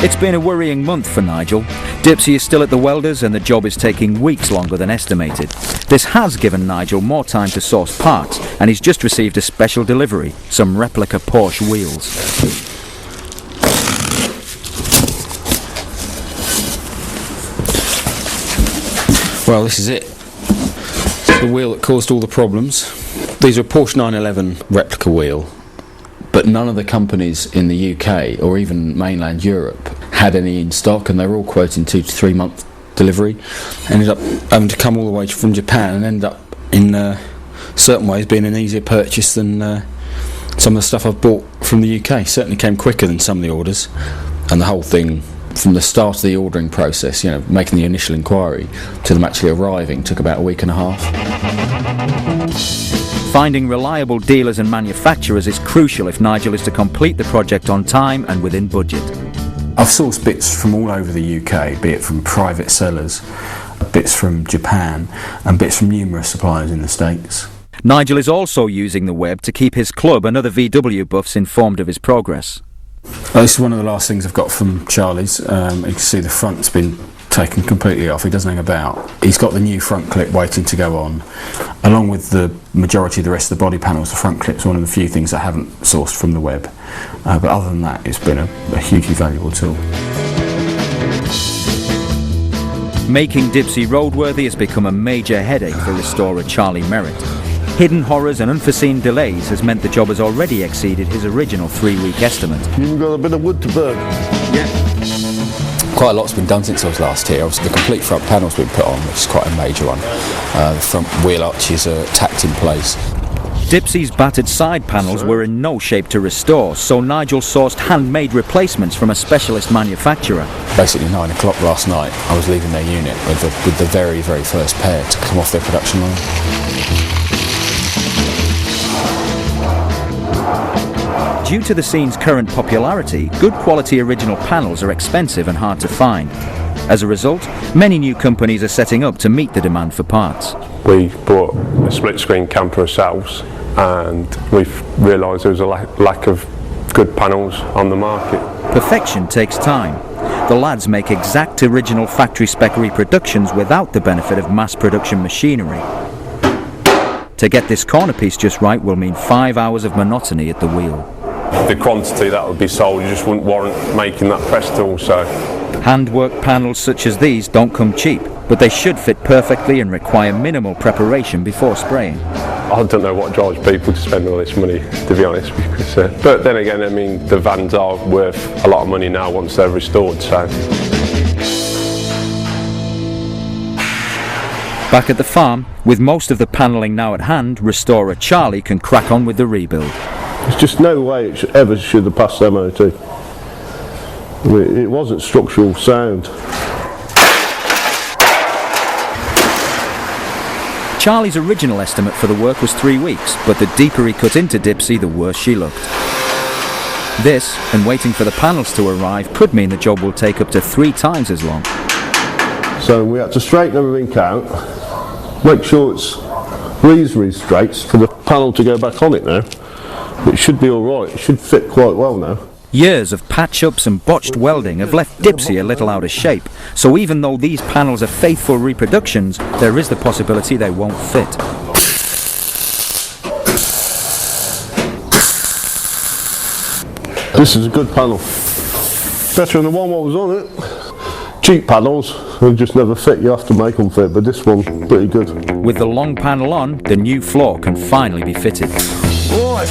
It's been a worrying month for Nigel. Dipsey is still at the welders and the job is taking weeks longer than estimated. This has given Nigel more time to source parts, and he's just received a special delivery, some replica Porsche wheels. Well, this is it. It's the wheel that caused all the problems. These are a Porsche 911 replica wheel, but none of the companies in the UK or even mainland Europe had any in stock, and they were all quoting 2 to 3 month delivery. Ended up having to come all the way from Japan, and ended up in certain ways being an easier purchase than some of the stuff I've bought from the UK. Certainly came quicker than some of the orders, and the whole thing from the start of the ordering process, you know, making the initial inquiry to them actually arriving, took about a week and a half. Finding reliable dealers and manufacturers is crucial if Nigel is to complete the project on time and within budget. I've sourced bits from all over the UK, be it from private sellers, bits from Japan, and bits from numerous suppliers in the States. Nigel is also using the web to keep his club and other VW buffs informed of his progress. This is one of the last things I've got from Charlie's. You can see the front's been taken completely off. He doesn't hang about. He's got the new front clip waiting to go on. Along with the majority of the rest of the body panels, the front clip's one of the few things I haven't sourced from the web. But other than that, it's been a hugely valuable tool. Making Dipsey roadworthy has become a major headache for restorer Charlie Merritt. Hidden horrors and unforeseen delays has meant the job has already exceeded his original 3-week estimate. You've got a bit of wood to burn. Yeah. Quite a lot's been done since I was last here. Obviously, the complete front panel's been put on, which is quite a major one. The front wheel arches are tacked in place. Dipsey's battered side panels were in no shape to restore, so Nigel sourced handmade replacements from a specialist manufacturer. Basically 9 o'clock last night, I was leaving their unit with the very, very first pair to come off their production line. Due to the scene's current popularity, good quality original panels are expensive and hard to find. As a result, many new companies are setting up to meet the demand for parts. We bought a split screen camper ourselves, and we've realised there was a lack of good panels on the market. Perfection takes time. The lads make exact original factory spec reproductions without the benefit of mass production machinery. To get this corner piece just right will mean 5 hours of monotony at the wheel. The quantity that would be sold, you just wouldn't warrant making that press tool, so. Handwork panels such as these don't come cheap, but they should fit perfectly and require minimal preparation before spraying. I don't know what drives people to spend all this money, to be honest, because, but then again, I mean, the vans are worth a lot of money now once they're restored, so. Back at the farm, with most of the panelling now at hand, restorer Charlie can crack on with the rebuild. There's just no way it ever should have passed MOT. I mean, it wasn't structural sound. Charlie's original estimate for the work was 3 weeks, but the deeper he cut into Dipsey, the worse she looked. This, and waiting for the panels to arrive, could mean the job will take up to 3 times as long. So we had to straighten everything out, make sure it's reasonably straight for the panel to go back on it now. It should be alright, it should fit quite well now. Years of patch-ups and botched welding have left Dipsey a little out of shape, so even though these panels are faithful reproductions, there is the possibility they won't fit. This is a good panel. Better than the one what was on it. Cheap panels, they just never fit, you have to make them fit, but this one's pretty good. With the long panel on, the new floor can finally be fitted. Right.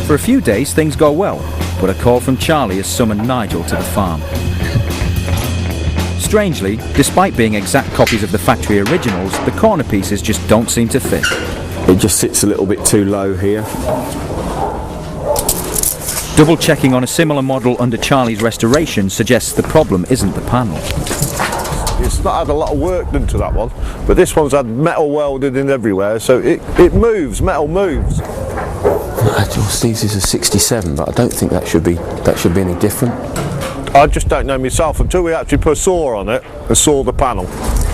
For a few days things go well, but a call from Charlie has summoned Nigel to the farm. Strangely, despite being exact copies of the factory originals, the corner pieces just don't seem to fit. It just sits a little bit too low here. Double checking on a similar model under Charlie's restoration suggests the problem isn't the panel. It's not had a lot of work done to that one, but this one's had metal welded in everywhere, so it moves, metal moves. Steve's is a 67, but I don't think that should be any different. I just don't know myself until we actually put a saw on it and saw the panel.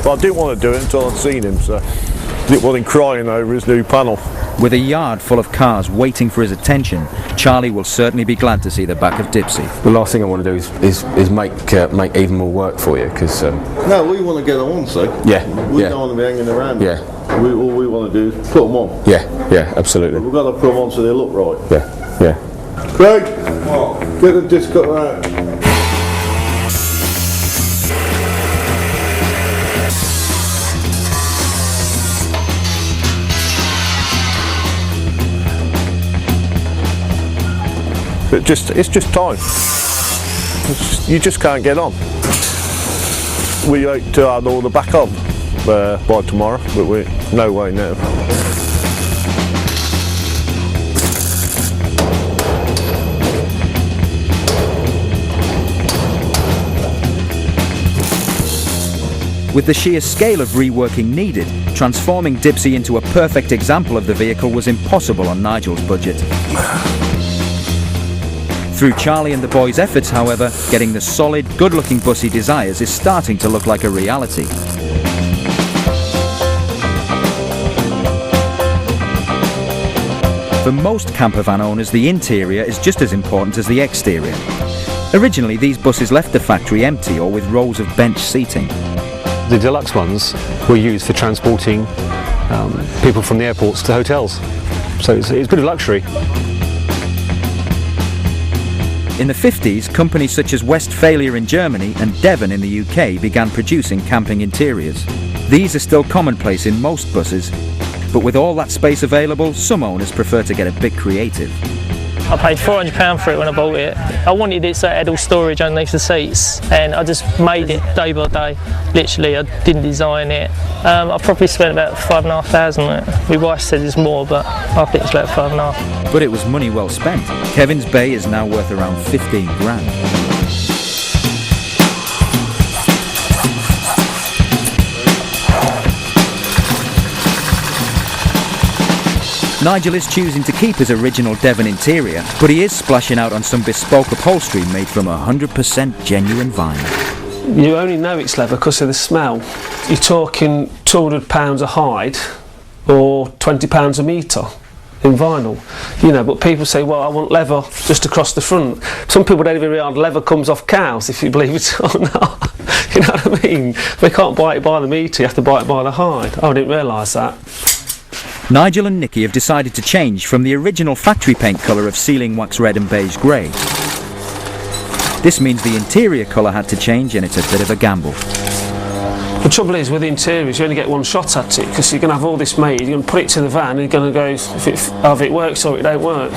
But I didn't want to do it until I'd seen him, so I didn't want him crying over his new panel. With a yard full of cars waiting for his attention, Charlie will certainly be glad to see the back of Dipsy. The last thing I want to do is make even more work for you, because No, we want to get them on, so yeah, we yeah, don't want to be hanging around. yeah, All we want to do is put them on. yeah, absolutely, We've got to put them on so they look right. yeah. Craig, get the disc cutter out. It's just time. You just can't get on. We hope to have all the back on by tomorrow, but we're no way now. With the sheer scale of reworking needed, transforming Dipsy into a perfect example of the vehicle was impossible on Nigel's budget. Through Charlie and the boys' efforts, however, getting the solid, good-looking bus he desires is starting to look like a reality. For most campervan owners, the interior is just as important as the exterior. Originally, these buses left the factory empty or with rows of bench seating. The deluxe ones were used for transporting people from the airports to hotels. So it's a bit of luxury. In the 50s, companies such as Westphalia in Germany and Devon in the UK began producing camping interiors. These are still commonplace in most buses, but with all that space available, some owners prefer to get a bit creative. I paid £400 for it when I bought it. I wanted it so it had all storage underneath the seats, and I just made it day by day. Literally, I didn't design it. I probably spent about £5,500 on it. My wife said it's more, but I think it's about £5,500. But it was money well spent. Kevin's Bay is now worth around 15 grand. Nigel is choosing to keep his original Devon interior, but he is splashing out on some bespoke upholstery made from 100% genuine vinyl. You only know it's leather because of the smell. You're talking £200 a hide or £20 a metre in vinyl, you know, but people say, well, I want leather just across the front. Some people don't even realise leather comes off cows, if you believe it or not. You know what I mean? They can't buy it by the metre, you have to buy it by the hide. I didn't realise that. Nigel and Nikki have decided to change from the original factory paint colour of sealing wax red and beige grey. This means the interior colour had to change, and it's a bit of a gamble. The trouble is with the interiors, you only get one shot at it because you're going to have all this made, you're going to put it to the van and you're going to go if it works or it don't work.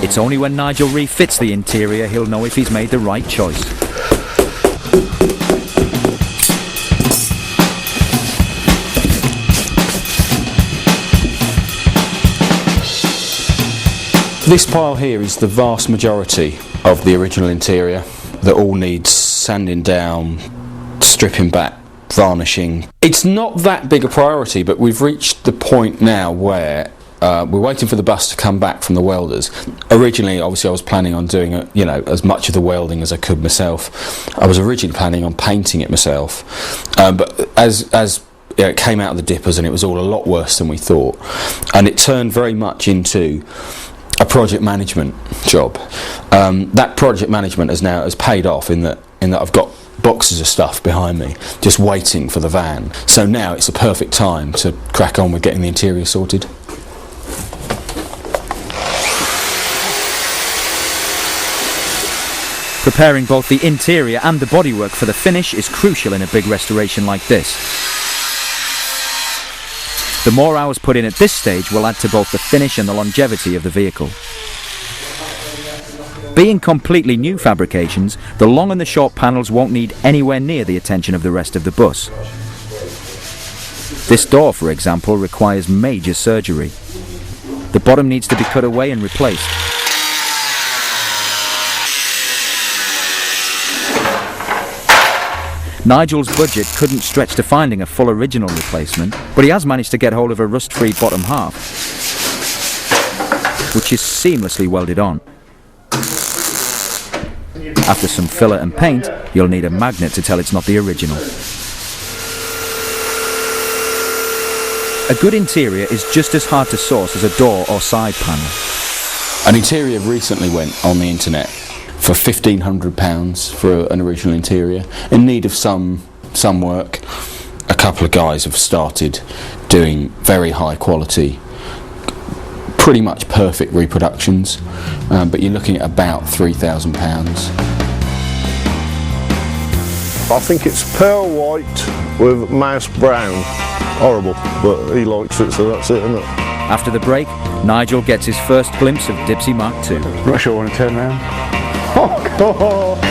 It's only when Nigel refits the interior he'll know if he's made the right choice. This pile here is the vast majority of the original interior that all needs sanding down, stripping back, varnishing. It's not that big a priority, but we've reached the point now where we're waiting for the bus to come back from the welders. Originally, obviously, I was planning on doing as much of the welding as I could myself. I was originally planning on painting it myself, but as it came out of the dippers, and it was all a lot worse than we thought, and it turned very much into a project management job. That project management has paid off in that I've got boxes of stuff behind me just waiting for the van. So now it's a perfect time to crack on with getting the interior sorted. Preparing both the interior and the bodywork for the finish is crucial in a big restoration like this. The more hours put in at this stage will add to both the finish and the longevity of the vehicle. Being completely new fabrications, the long and the short panels won't need anywhere near the attention of the rest of the bus. This door, for example, requires major surgery. The bottom needs to be cut away and replaced. Nigel's budget couldn't stretch to finding a full original replacement, but he has managed to get hold of a rust-free bottom half, which is seamlessly welded on. After some filler and paint, you'll need a magnet to tell it's not the original. A good interior is just as hard to source as a door or side panel. An interior recently went on the internet for £1,500 for an original interior, in need of some work. A couple of guys have started doing very high quality, pretty much perfect reproductions, but you're looking at about £3,000. I think it's pearl white with mouse brown. Horrible, but he likes it, so that's it, isn't it? After the break, Nigel gets his first glimpse of Dipsy Mark II. I'm not sure I want to turn around. Oh, God!